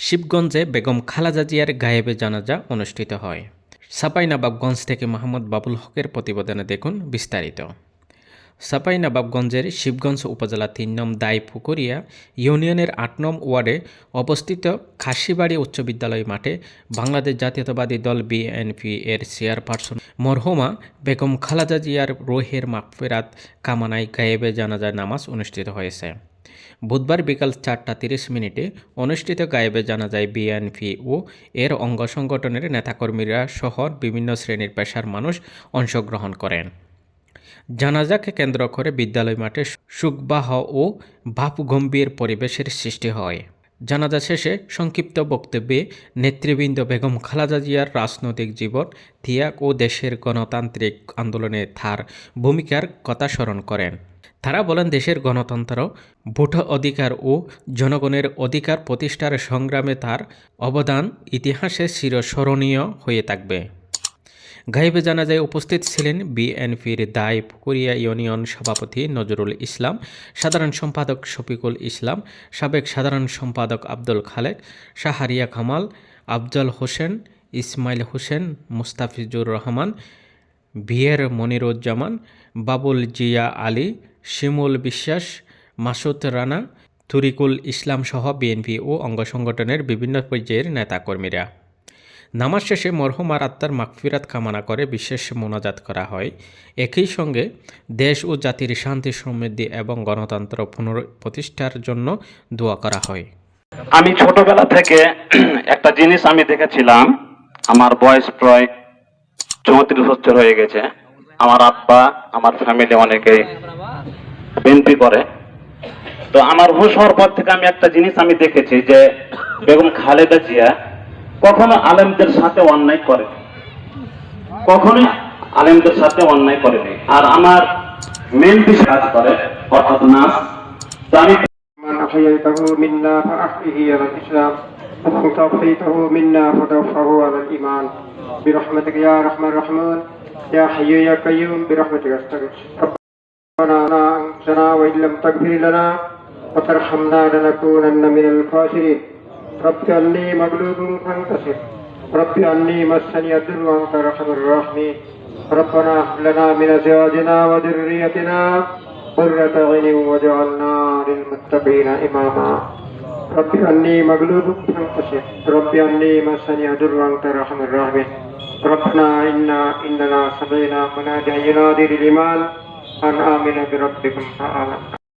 শিবগঞ্জে বেগম খালেদা জিয়ার গায়েবে জানাজা অনুষ্ঠিত হয়। চাঁপাইনবাবগঞ্জ থেকে মোহাম্মদ বাবুল হকের প্রতিবেদনে দেখুন বিস্তারিত। চাঁপাইনবাবগঞ্জের শিবগঞ্জ উপজেলা ৩ নং দাইপুকুরিয়া ইউনিয়নের ৮ নং ওয়ার্ডে অবস্থিত খাসিবাড়ি উচ্চ বিদ্যালয় মাঠে বাংলাদেশ জাতীয়তাবাদী দল বিএনপি এর চেয়ারপারসন মরহুমা বেগম খালেদা জিয়ার রুহের মাগফিরাত কামনায় গায়েবে জানাজা নামাজ অনুষ্ঠিত হয়েছে। বুধবার বিকাল ৪টা ৩০ অনুষ্ঠিত গায়েবে জানাজায় বিএনপি ও এর অঙ্গ সংগঠনের নেতাকর্মীরা সহ বিভিন্ন শ্রেণীর পেশার মানুষ অংশগ্রহণ করেন। জানাজাকে কেন্দ্র করে বিদ্যালয় মাঠে শোকবাহ ও ভাবগম্ভীর পরিবেশের সৃষ্টি হয়। জানাজা শেষে সংক্ষিপ্ত বক্তব্যে নেতৃবৃন্দ বেগম খালেদা জিয়ার রাজনৈতিক জীবন, ত্যাগ ও দেশের গণতান্ত্রিক আন্দোলনে তার ভূমিকার কথা স্মরণ করেন। তারা বলেন, দেশের গণতন্ত্র, ভোট অধিকার ও জনগণের অধিকার প্রতিষ্ঠার সংগ্রামে তার অবদান ইতিহাসে চিরস্মরণীয় হয়ে থাকবে। গায়েবে জানাজায় উপস্থিত ছিলেন বিএনপির দাইপুকুরিয়া ইউনিয়ন সভাপতি নজরুল ইসলাম, সাধারণ সম্পাদক শফিকুল ইসলাম, সাবেক সাধারণ সম্পাদক আব্দুল খালেক, শাহরিয়া কামাল, আফজল হোসেন, ইসমাইল হোসেন, মুস্তাফিজুর রহমান, ভিয়ের মনিরুজ্জামান, বাবুল জিয়া আলী, শিমুল বিশ্বাস, মাসুদ রানা, তরিকুল ইসলাম সহ বিএনপি ও অঙ্গ সংগঠনের বিভিন্ন পর্যায়ের নেতাকর্মীরা। নামাজ শেষে মরহুমার আত্মার মাগফিরাত কামনা করে বিশেষ মোনাজাত করা হয়। একই সঙ্গে দেশ ও জাতির শান্তি, সমৃদ্ধি এবং গণতন্ত্র পুনঃপ্রতিষ্ঠার জন্য দোয়া করা হয়। আমি ছোটবেলা থেকে একটা জিনিস আমি দেখেছিলাম। আমার বয়স প্রায় 34 বছর হয়ে গেছে। আমার আব্বা, আমার ফ্যামিলি অনেকে বিএনপি করে। তো আমার হুঁশ হওয়ার পর থেকে আমি একটা জিনিস আমি দেখেছি যে বেগম খালেদা জিয়া কখনো আলেমদের সাথে অন্যায় করেনি, কখনোই আলেমদের সাথে অন্যায় করেনি। আর আমার মেন বিষয় কাজ করে, অর্থাৎ নাচ। তো আমি من أحييته منا فأحيه على الإسلام ومن توفيته منا فتوفه على الإيمان برحمتك يا أرحم الراحمين يا حي يا قيوم برحمتك أستغيث ربنا أنصرنا وإن لم تغفر لنا وترحمنا لنكونن من الخاسرين رب أني مغلوب فانتصر رب أني مسني الضر وأنت أرحم الراحمين ربنا هب لنا من أزواجنا وذريتنا قرة أعين واجعلنا للمتقين إماما رب أني مغلوب فانتصر رب أني مسني الضر وأنت أرحم الراحمين ربنا إننا سمعنا مناديا ينادي للإيمان أن آمنوا بربكم فآمنا